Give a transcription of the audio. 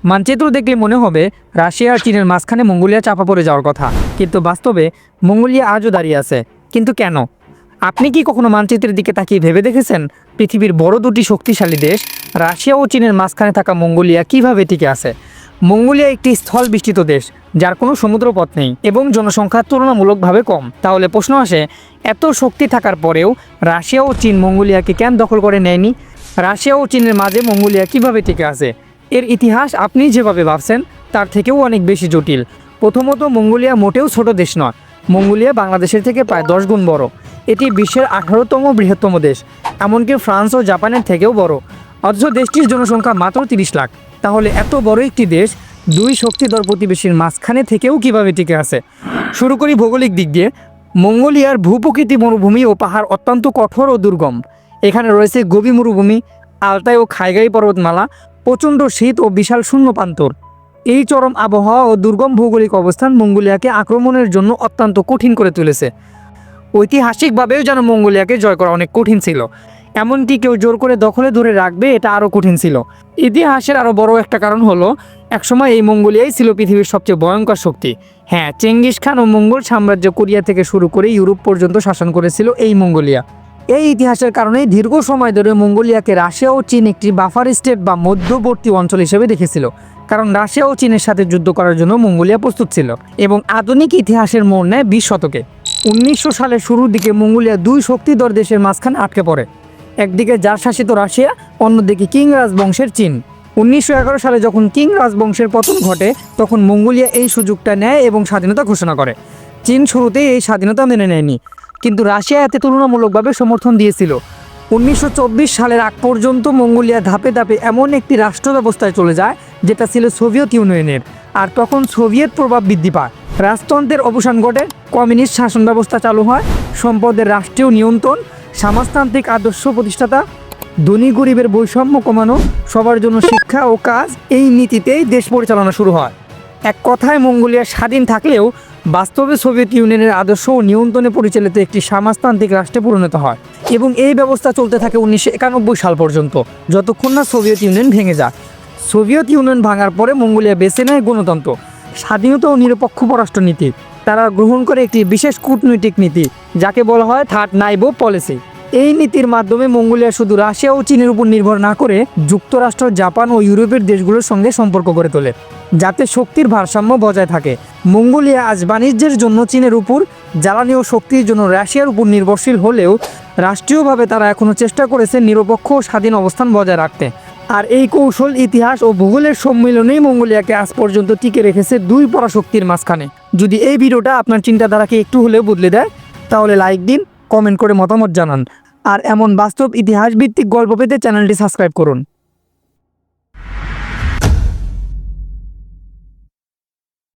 মানচিত্র দেখলে মনে হবে রাশিয়া আর চীনের মাঝখানে মঙ্গোলিয়া চাপা পড়ে যাওয়ার কথা, কিন্তু বাস্তবে মঙ্গোলিয়া আজও দাঁড়িয়ে আছে। কিন্তু কেন? আপনি কি কখনো মানচিত্রের দিকে তাকিয়ে ভেবে দেখেছেন পৃথিবীর বড় দুটি শক্তিশালী দেশ রাশিয়া ও চীনের মাঝখানে থাকা মঙ্গোলিয়া কিভাবে টিকে আছে? মঙ্গোলিয়া একটি স্থল বেষ্টিত দেশ যার কোনো সমুদ্রপথ নেই এবং জনসংখ্যা তুলনামূলকভাবে কম। তাহলে প্রশ্ন আসে, এত শক্তি থাকার পরেও রাশিয়া ও চীন মঙ্গোলিয়াকে কেন দখল করে নেয়নি? রাশিয়া ও চীনের মাঝে মঙ্গোলিয়া কিভাবে টিকে আছে? এর ইতিহাস আপনি যেভাবে ভাবছেন তার থেকেও অনেক বেশি জটিল। প্রথমত, মঙ্গোলিয়া মোটেও ছোট দেশ নয়। মঙ্গোলিয়া বাংলাদেশের থেকে প্রায় 10 গুণ বড়। এটি বিশ্বের 18তম বৃহত্তম দেশ, এমনকি ফ্রান্স ও জাপানের থেকেও বড়। অথচ দেশটির জনসংখ্যা মাত্র 30 লাখ। তাহলে এত বড় একটি দেশ দুই শক্তিধর প্রতিবেশীর মাঝখানে থেকেও কিভাবে টিকে আছে? শুরু করি ভৌগোলিক দিক দিয়ে। মঙ্গোলিয়ার ভূপ্রকৃতি মরুভূমি ও পাহাড় অত্যন্ত কঠোর ও দুর্গম। এখানে রয়েছে গোবি মরুভূমি, আলতাই ও খাইগাই পর্বতমালা, প্রচণ্ড শীত ও বিশাল শূন্য প্রান্তর। এই চরম আবহাওয়া ও দুর্গম ভৌগোলিক অবস্থান মঙ্গোলিয়াকে আক্রমণের জন্য অত্যন্ত কঠিন করে তুলেছে। ঐতিহাসিকভাবেও যেন মঙ্গোলিয়াকে জয় করা অনেক কঠিন ছিল, এমনকি কেউ জোর করে দখলে ধরে রাখবে এটা আরও কঠিন ছিল। ইতিহাসের আরও বড় একটা কারণ হলো, একসময় এই মঙ্গোলিয়াই ছিল পৃথিবীর সবচেয়ে ভয়ঙ্কর শক্তি। হ্যাঁ, চেঙ্গিস খান ও মঙ্গোল সাম্রাজ্য কোরিয়া থেকে শুরু করে ইউরোপ পর্যন্ত শাসন করেছিল এই মঙ্গোলিয়া। এই ইতিহাসের কারণেই দীর্ঘ সময় ধরে মঙ্গোলিয়াকে রাশিয়া ও চীন একটি বাফার স্টেট বা মধ্যবর্তী অঞ্চল হিসেবে দেখেছিল, কারণ রাশিয়া ও চীনের সাথে যুদ্ধ করার জন্য মঙ্গোলিয়া প্রস্তুত ছিল। এবং আধুনিক ইতিহাসের মোড় নেয় 20 শতকে। 1900 সালের শুরুর দিকে মঙ্গোলিয়া দুই শক্তিধর দেশের মাঝখানে আটকে পড়ে। একদিকে জার শাসিত রাশিয়া, অন্যদিকে কিং রাজবংশের চীন। 1911 সালে যখন কিং রাজবংশের পতন ঘটে, তখন মঙ্গোলিয়া এই সুযোগটা নেয় এবং স্বাধীনতা ঘোষণা করে। চীন শুরুতেই এই স্বাধীনতা মেনে নেয়নি, কিন্তু রাশিয়া এতে তুলনামূলকভাবে সমর্থন দিয়েছিল। 1924 সালের আগ পর্যন্ত মঙ্গোলিয়া ধাপে ধাপে এমন একটি রাষ্ট্র ব্যবস্থায় চলে যায় যেটা ছিল সোভিয়েত ইউনিয়নের। আর তখন সোভিয়েত প্রভাব বৃদ্ধি পায়, রাজতন্ত্রের অবসান ঘটে, কমিউনিস্ট শাসন ব্যবস্থা চালু হয়, সম্পদের রাষ্ট্রীয় নিয়ন্ত্রণ, সমাজতান্ত্রিক আদর্শ প্রতিষ্ঠাতা, ধনী গরিবের বৈষম্য কমানো, সবার জন্য শিক্ষা ও কাজ, এই নীতিতেই দেশ পরিচালনা শুরু হয়। এক কথায় মঙ্গোলিয়া স্বাধীন থাকলেও বাস্তবে সোভিয়েত ইউনিয়নের আদর্শ ও নিয়ন্ত্রণে পরিচালিত একটি সমাজতান্ত্রিক রাষ্ট্রে পরিণত হয়। এবং এই ব্যবস্থা চলতে থাকে 1991 সাল পর্যন্ত, যতক্ষণ না সোভিয়েত ইউনিয়ন ভেঙে যায়। সোভিয়েত ইউনিয়ন ভাঙার পরে মঙ্গোলিয়া বেছে নেয় গণতন্ত্র, স্বাধীনতা ও নিরপেক্ষ পররাষ্ট্রনীতি। তারা গ্রহণ করে একটি বিশেষ কূটনৈতিক নীতি, যাকে বলা হয় থার্ড নাইবো পলিসি। এই নীতির মাধ্যমে মঙ্গোলিয়া শুধু রাশিয়া ও চীনের উপর নির্ভর না করে যুক্তরাষ্ট্র, জাপান ও ইউরোপের দেশগুলোর সঙ্গে সম্পর্ক গড়ে তোলে, যাতে শক্তির ভারসাম্য বজায় থাকে। মঙ্গোলিয়া আজ বাণিজ্যের জন্য চীনের উপর, জ্বালানি ও শক্তির জন্য রাশিয়ার উপর নির্ভরশীল হলেও রাষ্ট্রীয়ভাবে তারা এখনও চেষ্টা করেছে নিরপেক্ষ ও স্বাধীন অবস্থান বজায় রাখতে। আর এই কৌশল, ইতিহাস ও ভূগোলের সম্মিলনেই মঙ্গোলিয়াকে আজ পর্যন্ত টিকে রেখেছে দুই পরাশক্তির মাঝখানে। যদি এই ভিডিওটা আপনার চিন্তাধারাকে একটু হলেও বদলে দেয়, তাহলে লাইক দিন, কমেন্ট করে মতামত জানান। আর এমন বাস্তব ইতিহাস ভিত্তিক গল্প পেতে চ্যানেলটি সাবস্ক্রাইব করুন।